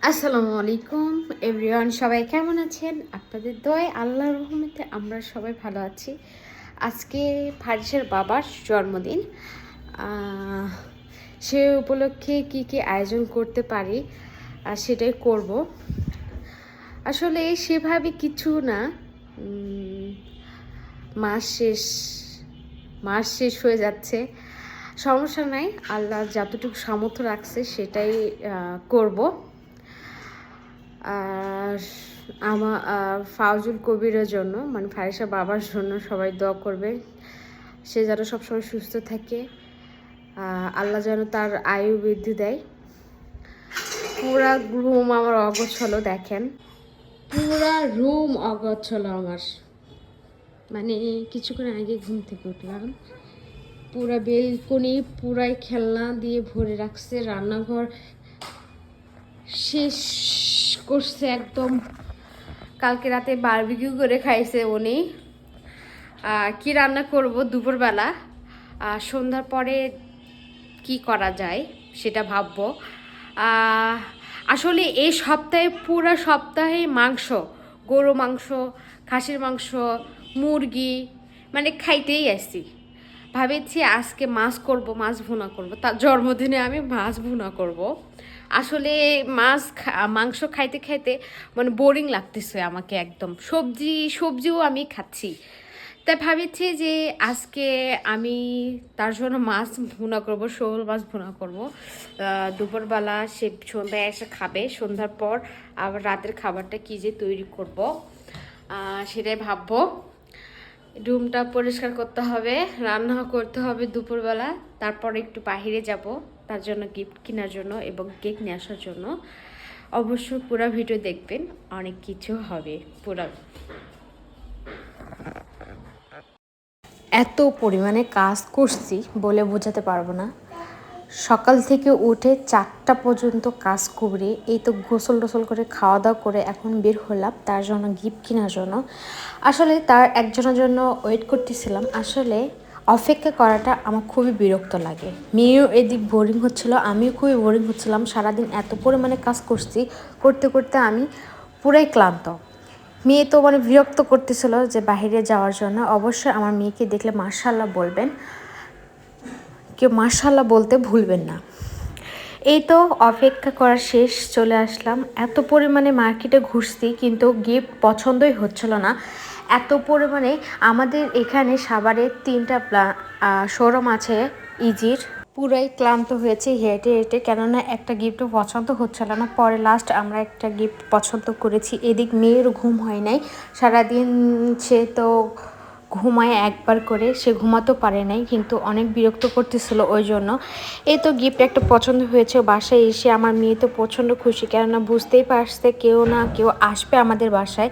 আসসালামু আলাইকুম এভরিওয়ান, সবাই কেমন আছেন? আপনাদের দোয়ায় আল্লাহর রহমতে আমরা সবাই ভালো আছি। আজকে ফারিসের বাবার জন্মদিন। সে উপলক্ষে কি কি আয়োজন করতে পারি সেটাই করব। আসলে সেভাবে কিছু না, মাস শেষ মাস শেষ হয়ে যাচ্ছে, সমস্যা নাই। আল্লাহ যতটুকু সামর্থ্য রাখছে সেটাই করব। আর আমার ফাউজুল কবিরের জন্য, মানে ফারিসা বাবার জন্য সবাই দোয়া করবে। সে যেন সবসময় সুস্থ থাকে, আল্লাহ যেন তার আয়ু বৃদ্ধি দেয়। পুরা রুম আমার অগোছালো, দেখেন পুরা রুম অগোছালো আমার। মানে কিছুক্ষণ আগে ঘুম থেকে উঠলাম, পুরা বেলকনি পুরাই খেলনা দিয়ে ভরে রাখছে। রান্নাঘর শেষ করছে একদম। কালকে রাতে বারবিকিউ করে খাইছে উনি। কি রান্না করব দুপুরবেলা, সন্ধ্যার পরে কি করা যায় সেটা ভাববো। আসলে এই সপ্তাহে পুরো সপ্তাহে মাংস, গরু মাংস, খাসির মাংস, মুরগি মানে খাইতেই আসছি। ভাবেছি আজকে মাছ করব, মাছ ভুনা করব, তার জন্মদিনে আমি মাছ ভুনা করব। আসলে মাংস খাইতে খাইতে মানে বোরিং লাগতেছে আমাকে একদম। সবজিও আমি খাচ্ছি, তাই ভাবেছি যে আজকে আমি তার জন্য মাছ ভুনা করব, শোল মাছ ভুনা করব। দুপুরবেলা সে সন্ধ্যায় এসে খাবে, সন্ধ্যার পর আবার রাতের খাবারটা কী যে তৈরি করব সেটাই ভাববো। রুমটা পরিষ্কার করতে হবে, রান্না করতে হবে দুপুরবেলা, তারপরে একটু বাহিরে যাব তার জন্য গিফট কেনার জন্য এবং কেক নিয়ে আসার জন্য। অবশ্যই পুরো ভিডিও দেখবেন, অনেক কিছু হবে পুরো। এত পরিমাণে কাজ করছি বলে বোঝাতে পারবো না। সকাল থেকে উঠে 4টা পর্যন্ত কাজ করে এই তো গোসল টোসল করে খাওয়া দাওয়া করে এখন বের হলাম তার জন্য গিফট কেনার জন্য। আসলে তার একজনের জন্য ওয়েট করতেছিলাম। আসলে অপেক্ষা করাটা আমার খুবই বিরক্ত লাগে। মেয়েও এদিক বোরিং হচ্ছিল, আমিও খুবই বোরিং হচ্ছিলাম। সারাদিন এত পরিমাণে কাজ করছি, করতে করতে আমি পুরাই ক্লান্ত। মেয়ে তো মানে বিরক্ত করতেছিল যে বাইরে যাওয়ার জন্য। অবশ্যই আমার মেয়েকে দেখলে মাশাআল্লাহ বলবেন, কেউ মাশাআল্লাহ বলতে ভুলবেন না। এই তো অপেক্ষা করা শেষ, চলে আসলাম। এত পরিমাণে মার্কেটে ঘুরছি কিন্তু গিফট পছন্দই হচ্ছিল না। এত পরিমাণে আমাদের এখানে সাভারে 3টা শোরুম আছে ইজির। পুরাই ক্লান্ত হয়েছে হেঁটে হেঁটে, কেননা একটা গিফটও পছন্দ হচ্ছিল না। পরে লাস্ট আমরা একটা গিফট পছন্দ করেছি। এদিক মেয়ের ঘুম হয় নাই, সারাদিন সে তো ঘুমায় একবার করে, সে ঘুমাতেও পারে নাই, কিন্তু অনেক বিরক্ত করতেছিল ওই জন্য। এই তো গিফট একটা পছন্দ হয়েছে, বাসায় এসে আমার মেয়ে তো প্রচণ্ড খুশি, কেননা বুঝতেই পারছে কেউ না কেউ আসবে আমাদের বাসায়।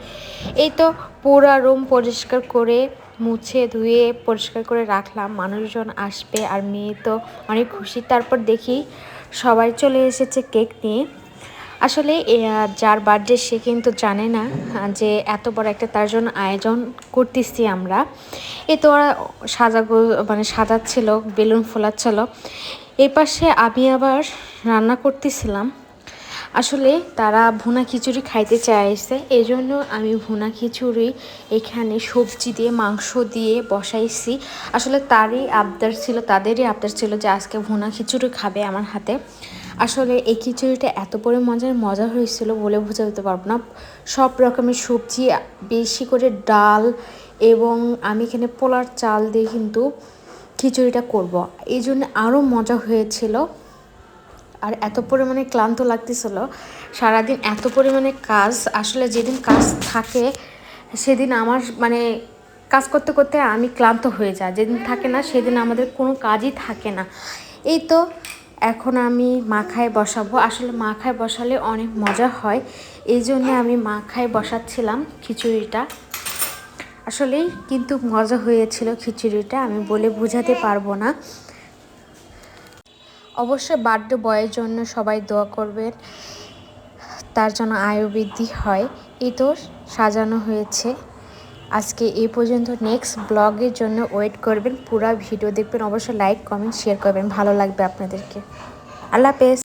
এই তো পুরা রুম পরিষ্কার করে মুছে ধুয়ে পরিষ্কার করে রাখলাম, মানুষজন আসবে আর মেয়ে তো অনেক খুশি। তারপর দেখি সবাই চলে এসেছে কেক নিয়ে। আসলে যার বার্থডে সে কিন্তু জানে না যে এত বড় একটা তার জন্য আয়োজন করতেছি আমরা। এ তো ওরা সাজাচ্ছিল, বেলুন ফোলাচ্ছিল। এই পাশে আমি আবার রান্না করতেছিলাম। আসলে তারা ভুনা খিচুড়ি খাইতে চাইছে, এই জন্য আমি ভুনা খিচুড়ি এখানে সবজি দিয়ে মাংস দিয়ে বসাইছি। আসলে তাদেরই আবদার ছিল যে আজকে ভুনা খিচুড়ি খাবে আমার হাতে। আসলে এই খিচুড়িটা এত মজা হয়েছিল বলে বোঝাতে পারবো না। সব রকমের সবজি, বেশি করে ডাল, এবং আমি এখানে পোলার চাল দিয়ে কিন্তু খিচুড়িটা করব, এই জন্য আরও মজা হয়েছিল। আর এত পরিমাণে ক্লান্ত লাগতেছিল, সারাদিন এত পরিমাণে কাজ। আসলে যেদিন কাজ থাকে সেদিন আমার মানে কাজ করতে করতে আমি ক্লান্ত হয়ে যাই, যেদিন থাকে না সেদিন আমাদের কোনো কাজই থাকে না। এই তো এখন আমি মাখায় বসাবো। আসলে মাখায় বসালে অনেক মজা হয়, এই জন্য আমি মাখায় বসাচ্ছিলাম খিচুড়িটা। আসলেই কিন্তু মজা হয়েছিল খিচুড়িটা, আমি বলে বোঝাতে পারবো না। অবশ্যই বার্থডে বয়ের জন্য সবাই দোয়া করবেন, তার জন্য আয়ু বৃদ্ধি হয়। এই তো সাজানো হয়েছে। আজকে এই পর্যন্ত, নেক্সট ব্লগের জন্য ওয়েট করবেন, পুরো ভিডিও দেখবেন। অবশ্যই লাইক কমেন্ট শেয়ার করবেন, ভালো লাগবে আপনাদেরকে। আল্লাহ হাফেজ।